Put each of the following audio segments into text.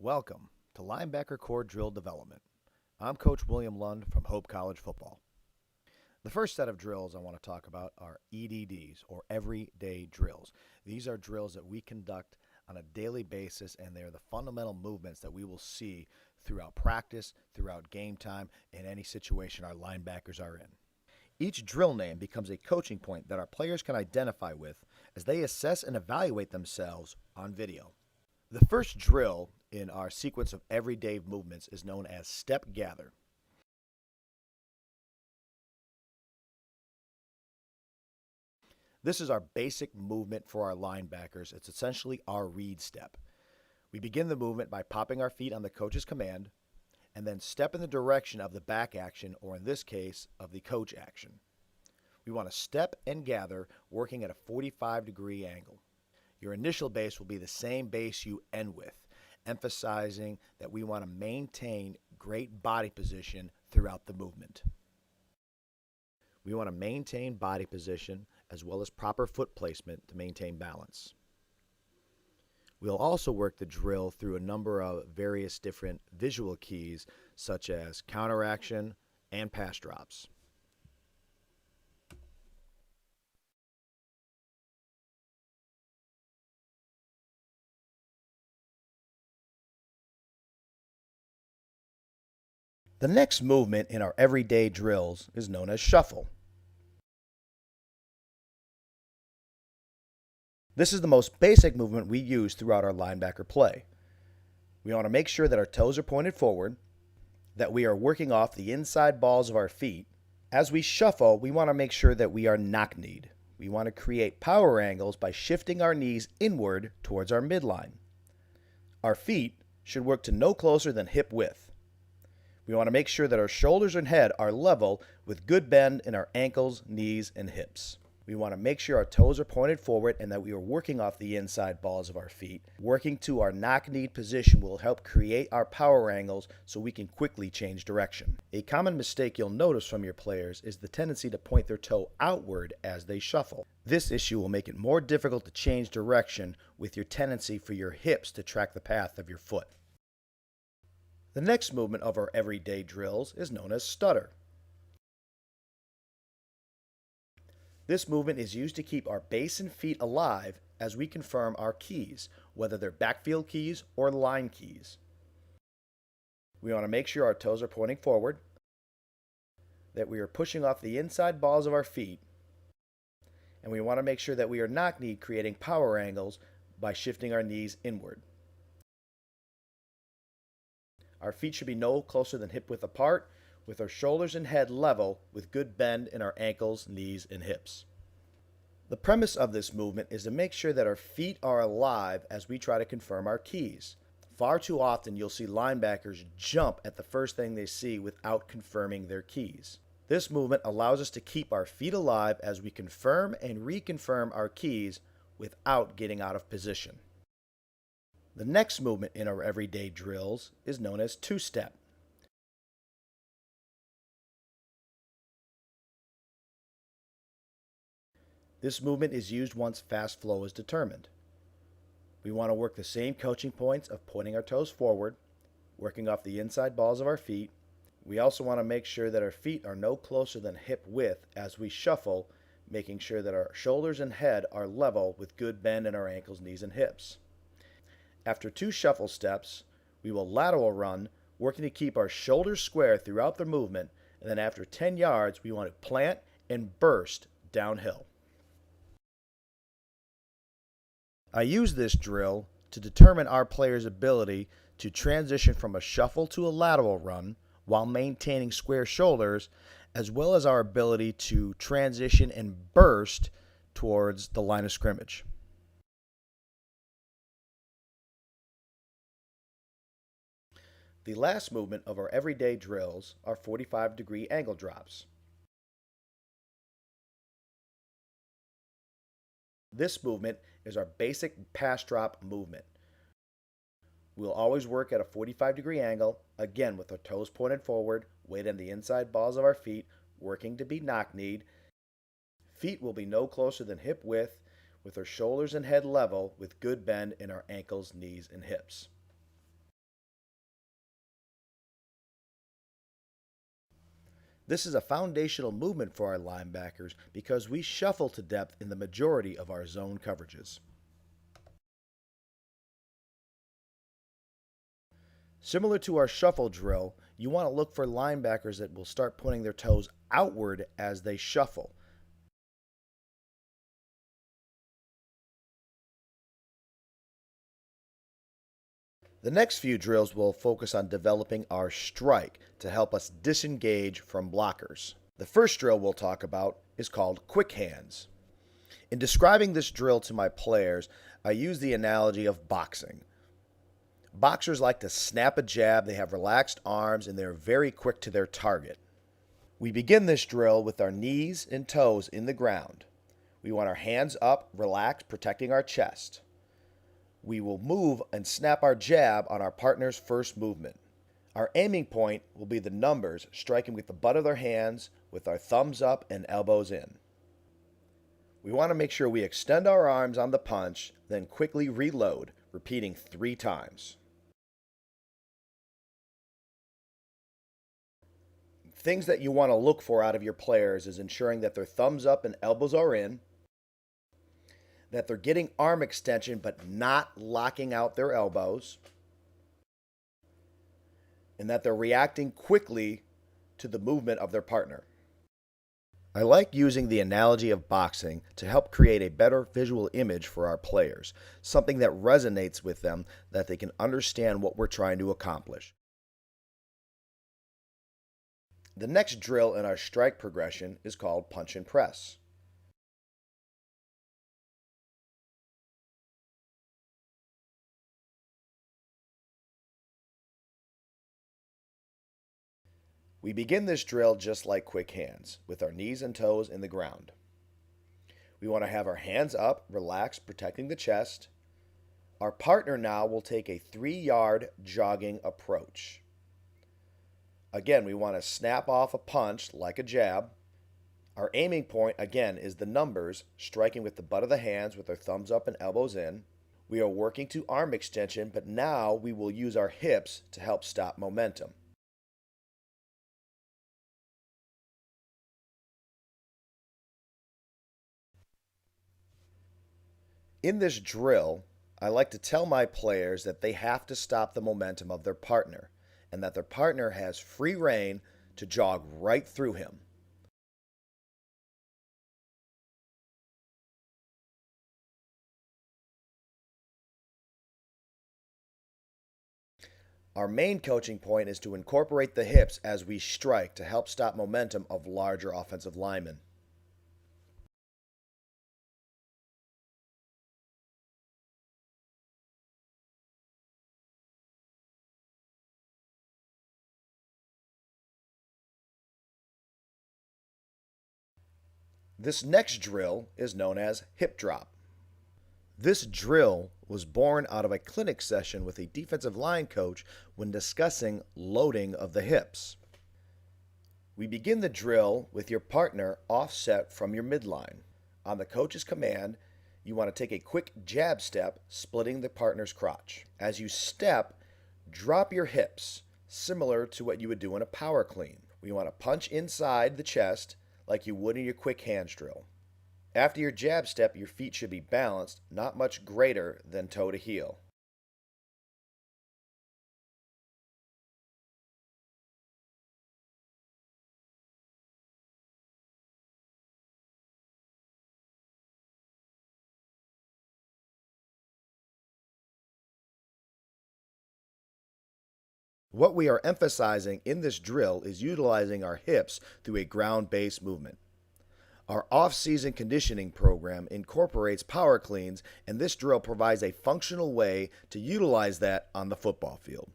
Welcome to Linebacker Core Drill Development. I'm Coach William Lund from Hope College Football. The first set of drills I want to talk about are EDDs, or everyday drills. These are drills that we conduct on a daily basis, and they're the fundamental movements that we will see throughout practice, throughout game time, in any situation our linebackers are in. Each drill name becomes a coaching point that our players can identify with as they assess and evaluate themselves on video. The first drill in our sequence of everyday movements is known as step gather. This is our basic movement for our linebackers. It's essentially our read step. We begin the movement by popping our feet on the coach's command and then step in the direction of the back action, or in this case, of the coach action. We want to step and gather working at a 45-degree angle. Your initial base will be the same base you end with, emphasizing that we want to maintain great body position throughout the movement. We want to maintain body position as well as proper foot placement to maintain balance. We'll also work the drill through a number of various different visual keys such as counteraction and pass drops. The next movement in our everyday drills is known as shuffle. This is the most basic movement we use throughout our linebacker play. We want to make sure that our toes are pointed forward, that we are working off the inside balls of our feet. As we shuffle, we want to make sure that we are knock-kneed. We want to create power angles by shifting our knees inward towards our midline. Our feet should work to no closer than hip width. We want to make sure that our shoulders and head are level with good bend in our ankles, knees, and hips. We want to make sure our toes are pointed forward and that we are working off the inside balls of our feet. Working to our knock-kneed position will help create our power angles so we can quickly change direction. A common mistake you'll notice from your players is the tendency to point their toe outward as they shuffle. This issue will make it more difficult to change direction with your tendency for your hips to track the path of your foot. The next movement of our everyday drills is known as stutter. This movement is used to keep our base and feet alive as we confirm our keys, whether they're backfield keys or line keys. We want to make sure our toes are pointing forward, that we are pushing off the inside balls of our feet, and we want to make sure that we are knock-kneed, creating power angles by shifting our knees inward. Our feet should be no closer than hip width apart, with our shoulders and head level with good bend in our ankles, knees, and hips. The premise of this movement is to make sure that our feet are alive as we try to confirm our keys. Far too often you'll see linebackers jump at the first thing they see without confirming their keys. This movement allows us to keep our feet alive as we confirm and reconfirm our keys without getting out of position. The next movement in our everyday drills is known as two-step. This movement is used once fast flow is determined. We want to work the same coaching points of pointing our toes forward, working off the inside balls of our feet. We also want to make sure that our feet are no closer than hip width as we shuffle, making sure that our shoulders and head are level with good bend in our ankles, knees, and hips. After two shuffle steps, we will lateral run, working to keep our shoulders square throughout the movement, and then after 10 yards, we want to plant and burst downhill. I use this drill to determine our player's ability to transition from a shuffle to a lateral run while maintaining square shoulders, as well as our ability to transition and burst towards the line of scrimmage. The last movement of our everyday drills are 45-degree angle drops. This movement is our basic pass drop movement. We'll always work at a 45-degree angle, again with our toes pointed forward, weight on the inside balls of our feet, working to be knock-kneed. Feet will be no closer than hip width, with our shoulders and head level with good bend in our ankles, knees, and hips. This is a foundational movement for our linebackers because we shuffle to depth in the majority of our zone coverages. Similar to our shuffle drill, you want to look for linebackers that will start putting their toes outward as they shuffle. The next few drills will focus on developing our strike to help us disengage from blockers. The first drill we'll talk about is called quick hands. In describing this drill to my players, I use the analogy of boxing. Boxers like to snap a jab, they have relaxed arms, and they're very quick to their target. We begin this drill with our knees and toes in the ground. We want our hands up, relaxed, protecting our chest. We will move and snap our jab on our partner's first movement. Our aiming point will be the numbers, striking with the butt of their hands with our thumbs up and elbows in. We want to make sure we extend our arms on the punch, then quickly reload, repeating 3 times. Things that you want to look for out of your players is ensuring that their thumbs up and elbows are in, that they're getting arm extension but not locking out their elbows, and that they're reacting quickly to the movement of their partner. I like using the analogy of boxing to help create a better visual image for our players, something that resonates with them, that they can understand what we're trying to accomplish. The next drill in our strike progression is called punch and press. We begin this drill just like quick hands, with our knees and toes in the ground. We want to have our hands up, relaxed, protecting the chest. Our partner now will take a 3-yard jogging approach. Again, we want to snap off a punch like a jab. Our aiming point, again, is the numbers, striking with the butt of the hands with our thumbs up and elbows in. We are working to arm extension, but now we will use our hips to help stop momentum. In this drill, I like to tell my players that they have to stop the momentum of their partner, and that their partner has free rein to jog right through him. Our main coaching point is to incorporate the hips as we strike to help stop momentum of larger offensive linemen. This next drill is known as hip drop. This drill was born out of a clinic session with a defensive line coach when discussing loading of the hips. We begin the drill with your partner offset from your midline. On the coach's command, you want to take a quick jab step, splitting the partner's crotch. As you step, drop your hips, similar to what you would do in a power clean. We want to punch inside the chest like you would in your quick hands drill. After your jab step, your feet should be balanced, not much greater than toe to heel. What we are emphasizing in this drill is utilizing our hips through a ground-based movement. Our off-season conditioning program incorporates power cleans, and this drill provides a functional way to utilize that on the football field.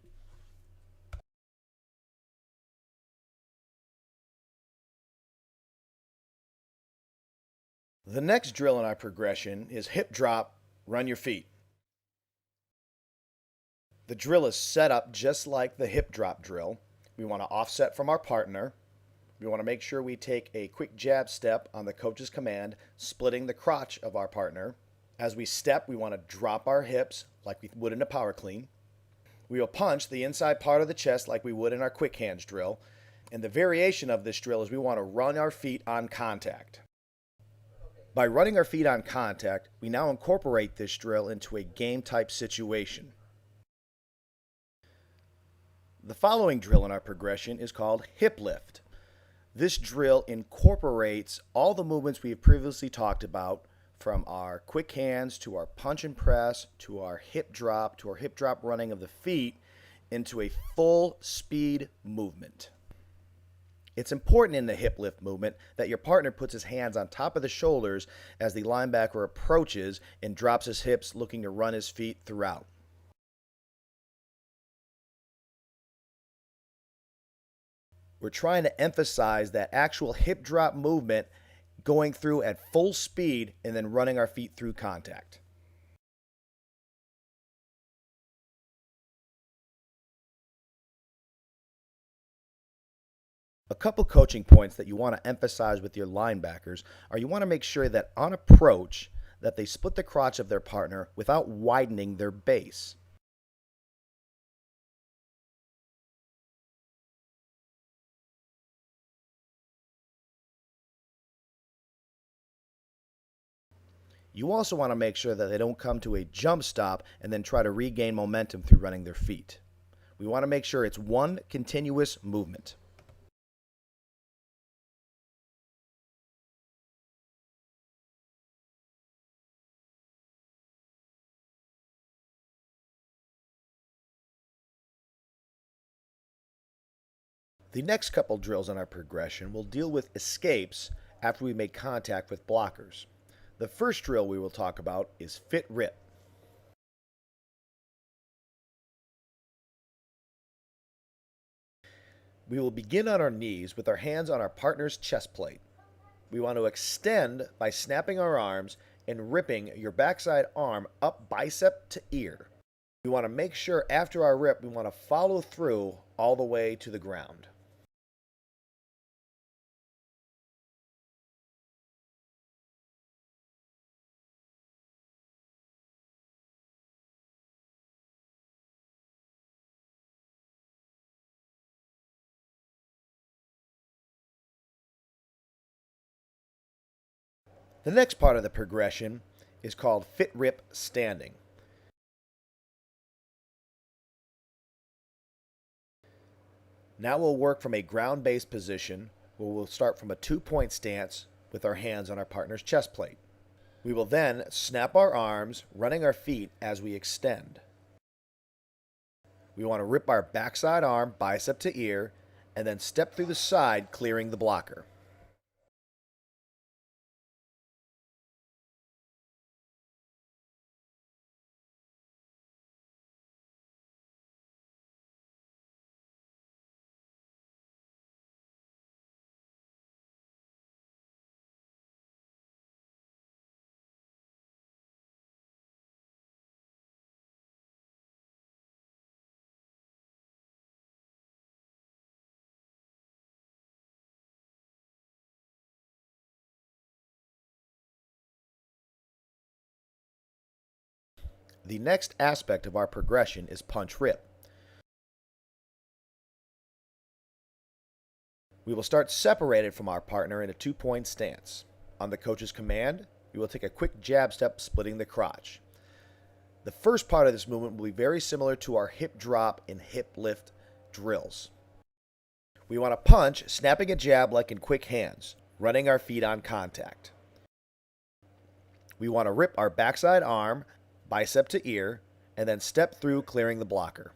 The next drill in our progression is hip drop, run your feet. The drill is set up just like the hip drop drill. We want to offset from our partner. We want to make sure we take a quick jab step on the coach's command, splitting the crotch of our partner. As we step, we want to drop our hips like we would in a power clean. We will punch the inside part of the chest like we would in our quick hands drill. And the variation of this drill is we want to run our feet on contact. By running our feet on contact, we now incorporate this drill into a game type situation. The following drill in our progression is called hip lift. This drill incorporates all the movements we have previously talked about, from our quick hands to our punch and press to our hip drop running of the feet, into a full speed movement. It's important in the hip lift movement that your partner puts his hands on top of the shoulders as the linebacker approaches and drops his hips, looking to run his feet throughout. We're trying to emphasize that actual hip drop movement, going through at full speed and then running our feet through contact. A couple coaching points that you want to emphasize with your linebackers are you want to make sure that on approach that they split the crotch of their partner without widening their base. You also want to make sure that they don't come to a jump stop and then try to regain momentum through running their feet. We want to make sure it's one continuous movement. The next couple drills in our progression will deal with escapes after we make contact with blockers. The first drill we will talk about is fit rip. We will begin on our knees with our hands on our partner's chest plate. We want to extend by snapping our arms and ripping your backside arm up bicep to ear. We want to make sure after our rip we want to follow through all the way to the ground. The next part of the progression is called fit rip standing. Now we'll work from a ground-based position where we'll start from a 2-point stance with our hands on our partner's chest plate. We will then snap our arms, running our feet as we extend. We want to rip our backside arm bicep to ear and then step through the side, clearing the blocker. The next aspect of our progression is punch rip. We will start separated from our partner in a 2-point stance. On the coach's command, we will take a quick jab step, splitting the crotch. The first part of this movement will be very similar to our hip drop and hip lift drills. We want to punch, snapping a jab like in quick hands, running our feet on contact. We want to rip our backside arm, bicep to ear, and then step through, clearing the blocker.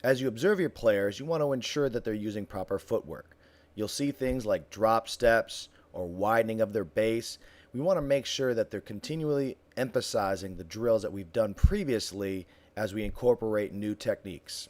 As you observe your players, you want to ensure that they're using proper footwork. You'll see things like drop steps or widening of their base. We want to make sure that they're continually emphasizing the drills that we've done previously as we incorporate new techniques.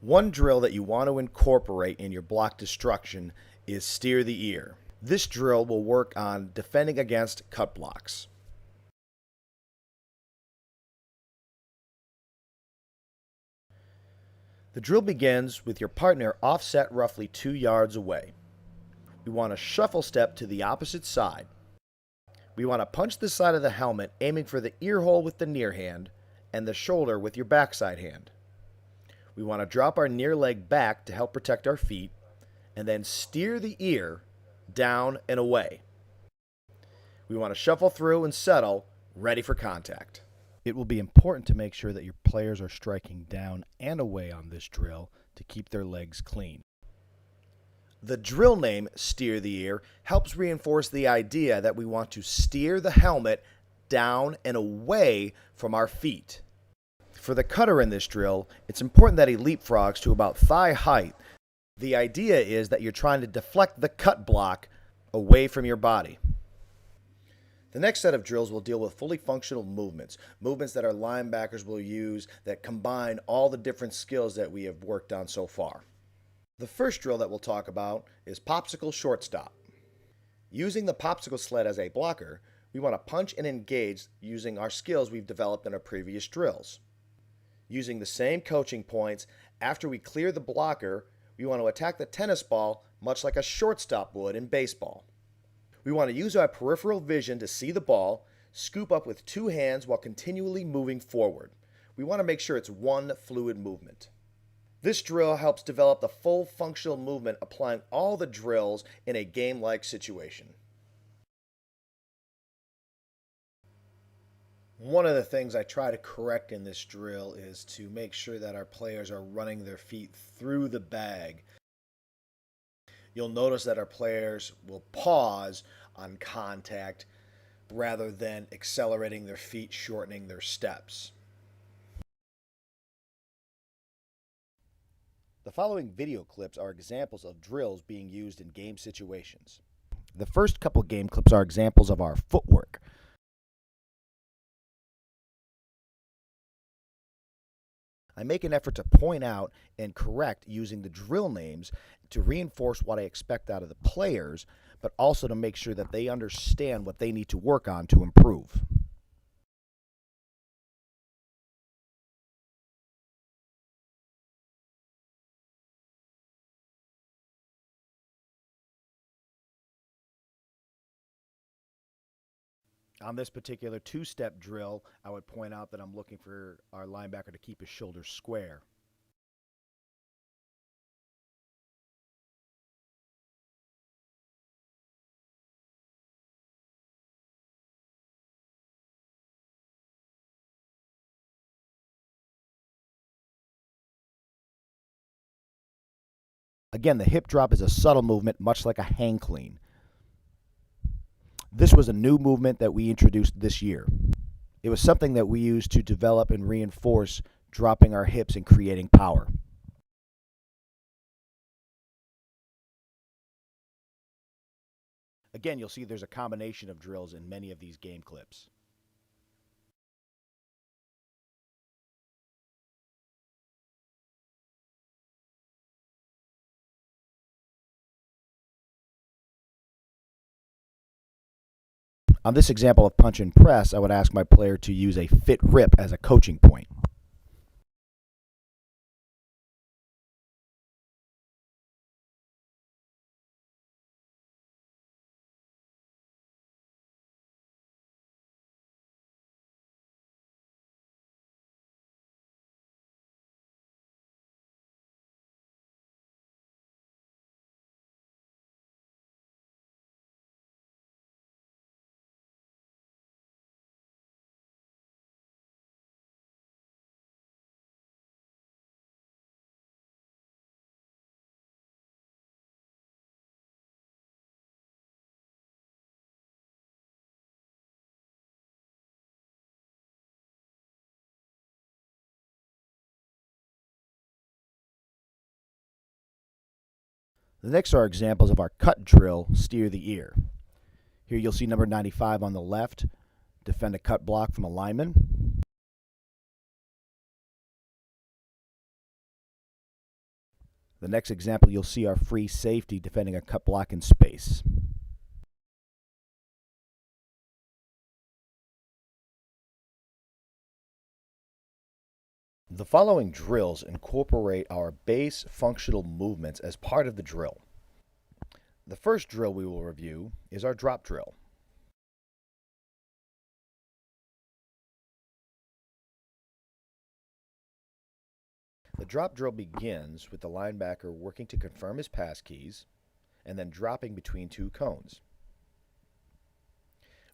One drill that you want to incorporate in your block destruction is steer the ear. This drill will work on defending against cut blocks. The drill begins with your partner offset roughly 2 yards away. We want to shuffle step to the opposite side. We want to punch the side of the helmet, aiming for the ear hole with the near hand and the shoulder with your backside hand. We want to drop our near leg back to help protect our feet, and then steer the ear down and away. We want to shuffle through and settle, ready for contact. It will be important to make sure that your players are striking down and away on this drill to keep their legs clean. The drill name, Steer the Ear, helps reinforce the idea that we want to steer the helmet down and away from our feet. For the cutter in this drill, it's important that he leapfrogs to about thigh height. The idea is that you're trying to deflect the cut block away from your body. The next set of drills will deal with fully functional movements that our linebackers will use that combine all the different skills that we have worked on so far. The first drill that we'll talk about is popsicle shortstop. Using the popsicle sled as a blocker, we want to punch and engage using our skills we've developed in our previous drills. Using the same coaching points, after we clear the blocker, we want to attack the tennis ball much like a shortstop would in baseball. We want to use our peripheral vision to see the ball, scoop up with 2 hands while continually moving forward. We want to make sure it's one fluid movement. This drill helps develop the full functional movement, applying all the drills in a game-like situation. One of the things I try to correct in this drill is to make sure that our players are running their feet through the bag. You'll notice that our players will pause on contact rather than accelerating their feet, shortening their steps. The following video clips are examples of drills being used in game situations. The first couple game clips are examples of our footwork. I make an effort to point out and correct using the drill names to reinforce what I expect out of the players, but also to make sure that they understand what they need to work on to improve. On this particular 2-step drill, I would point out that I'm looking for our linebacker to keep his shoulders square. Again, the hip drop is a subtle movement, much like a hang clean. This was a new movement that we introduced this year. It was something that we used to develop and reinforce dropping our hips and creating power. Again, you'll see there's a combination of drills in many of these game clips. On this example of punch and press, I would ask my player to use a fit rip as a coaching point. The next are examples of our cut drill, Steer the Ear. Here you'll see number 95 on the left, defend a cut block from a lineman. The next example, you'll see our free safety defending a cut block in space. The following drills incorporate our base functional movements as part of the drill. The first drill we will review is our drop drill. The drop drill begins with the linebacker working to confirm his pass keys and then dropping between two cones.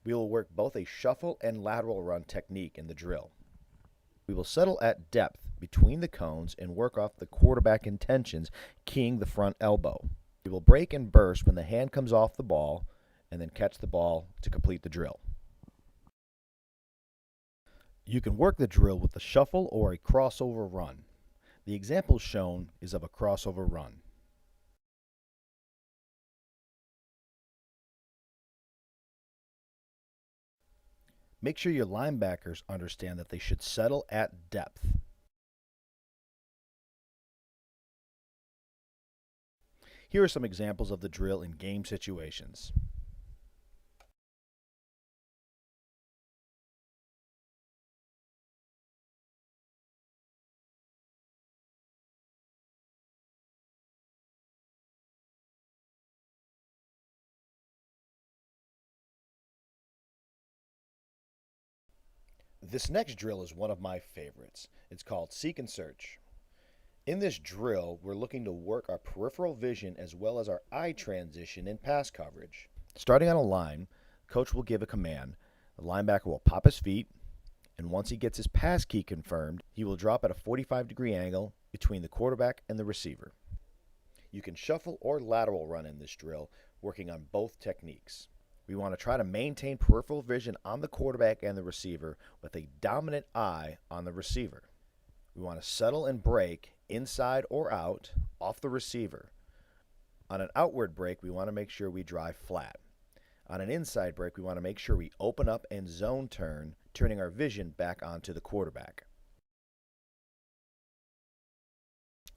We will work both a shuffle and lateral run technique in the drill. We will settle at depth between the cones and work off the quarterback intentions, keying the front elbow. We will break and burst when the hand comes off the ball and then catch the ball to complete the drill. You can work the drill with a shuffle or a crossover run. The example shown is of a crossover run. Make sure your linebackers understand that they should settle at depth. Here are some examples of the drill in game situations. This next drill is one of my favorites. It's called Seek and Search. In this drill, we're looking to work our peripheral vision as well as our eye transition in pass coverage. Starting on a line, coach will give a command. The linebacker will pop his feet, and once he gets his pass key confirmed, he will drop at a 45-degree angle between the quarterback and the receiver. You can shuffle or lateral run in this drill, working on both techniques. We want to try to maintain peripheral vision on the quarterback and the receiver with a dominant eye on the receiver. We want to settle and break inside or out off the receiver. On an outward break, we want to make sure we drive flat. On an inside break, we want to make sure we open up and zone turn, turning our vision back onto the quarterback.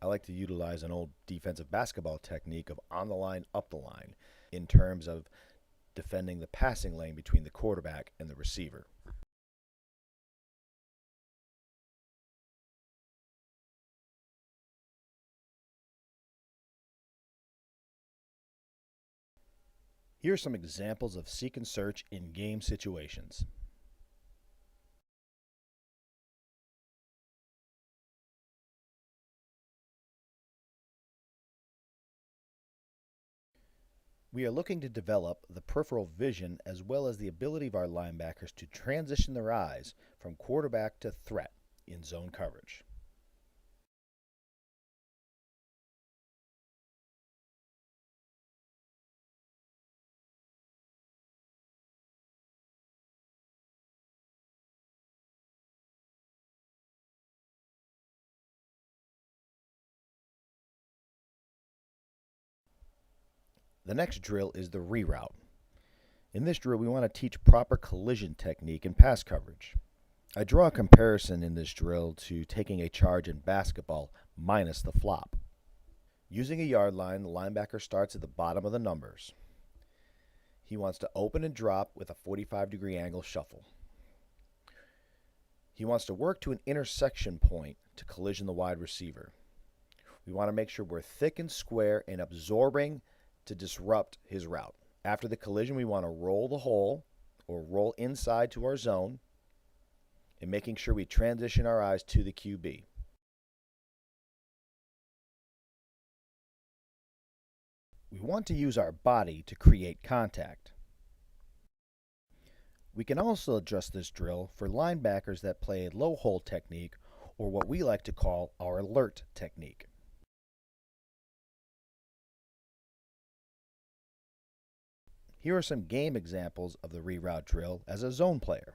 I like to utilize an old defensive basketball technique of on the line, up the line, in terms of defending the passing lane between the quarterback and the receiver. Here are some examples of seek and search in game situations. We are looking to develop the peripheral vision as well as the ability of our linebackers to transition their eyes from quarterback to threat in zone coverage. The next drill is the reroute. In this drill, we want to teach proper collision technique in pass coverage. I draw a comparison in this drill to taking a charge in basketball minus the flop. Using a yard line, the linebacker starts at the bottom of the numbers. He wants to open and drop with a 45-degree angle shuffle. He wants to work to an intersection point to collision the wide receiver. We want to make sure we're thick and square and absorbing to disrupt his route. After the collision, we want to roll the hole or roll inside to our zone and making sure we transition our eyes to the QB. We want to use our body to create contact. We can also adjust this drill for linebackers that play a low hole technique, or what we like to call our alert technique. Here are some game examples of the reroute drill as a zone player.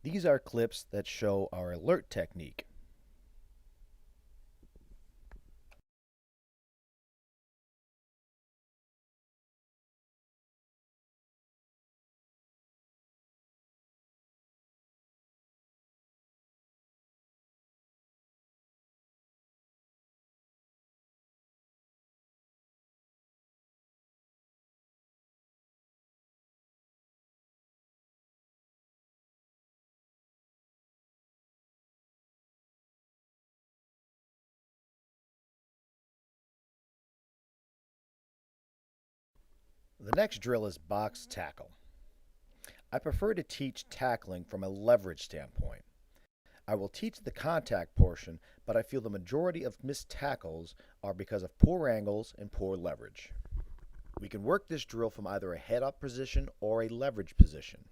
These are clips that show our alert technique. The next drill is box tackle. I prefer to teach tackling from a leverage standpoint. I will teach the contact portion, but I feel the majority of missed tackles are because of poor angles and poor leverage. We can work this drill from either a head-up position or a leverage position.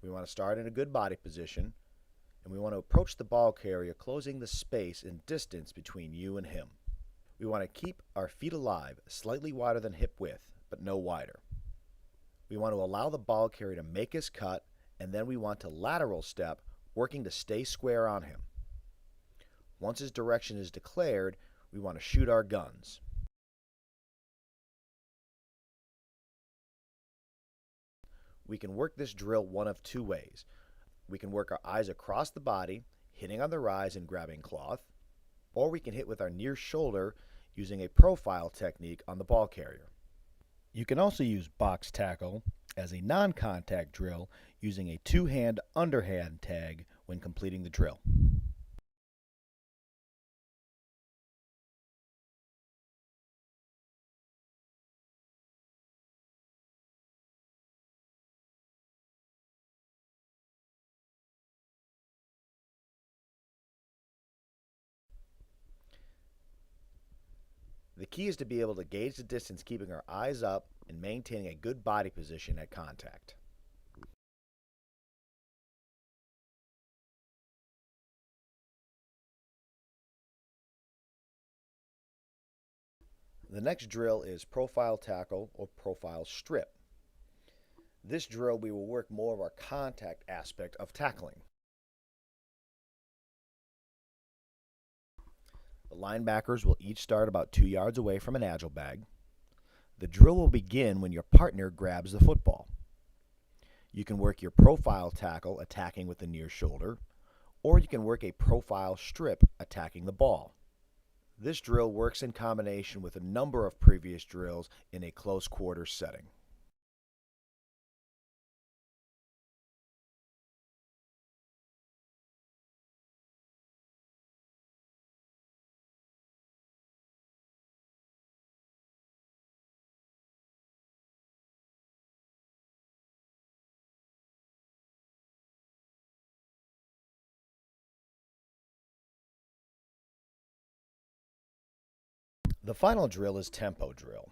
We want to start in a good body position, and we want to approach the ball carrier closing the space and distance between you and him. We want to keep our feet alive, slightly wider than hip width, but no wider. We want to allow the ball carrier to make his cut, and then we want to lateral step, working to stay square on him. Once his direction is declared, we want to shoot our guns. We can work this drill one of two ways. We can work our eyes across the body, hitting on the rise and grabbing cloth, or we can hit with our near shoulder using a profile technique on the ball carrier. You can also use box tackle as a non-contact drill using a two-hand underhand tag when completing the drill. The key is to be able to gauge the distance, keeping our eyes up and maintaining a good body position at contact. The next drill is profile tackle or profile strip. This drill we will work more of our contact aspect of tackling. The linebackers will each start about 2 yards away from an agile bag. The drill will begin when your partner grabs the football. You can work your profile tackle attacking with the near shoulder, or you can work a profile strip attacking the ball. This drill works in combination with a number of previous drills in a close quarters setting. The final drill is tempo drill.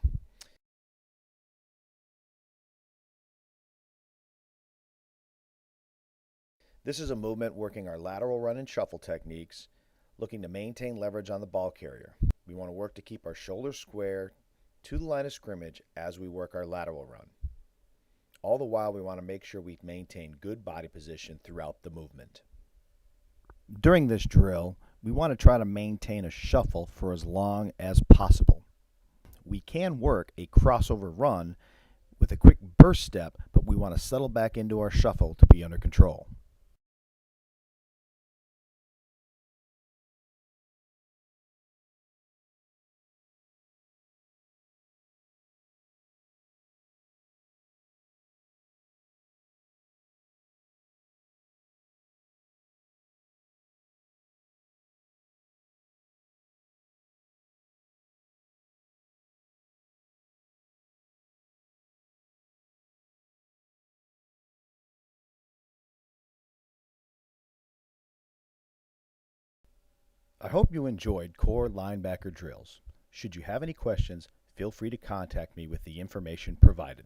This is a movement working our lateral run and shuffle techniques, looking to maintain leverage on the ball carrier. We want to work to keep our shoulders square to the line of scrimmage as we work our lateral run. All the while, we want to make sure we maintain good body position throughout the movement. During this drill, we want to try to maintain a shuffle for as long as possible. We can work a crossover run with a quick burst step, but we want to settle back into our shuffle to be under control. I hope you enjoyed core linebacker drills. Should you have any questions, feel free to contact me with the information provided.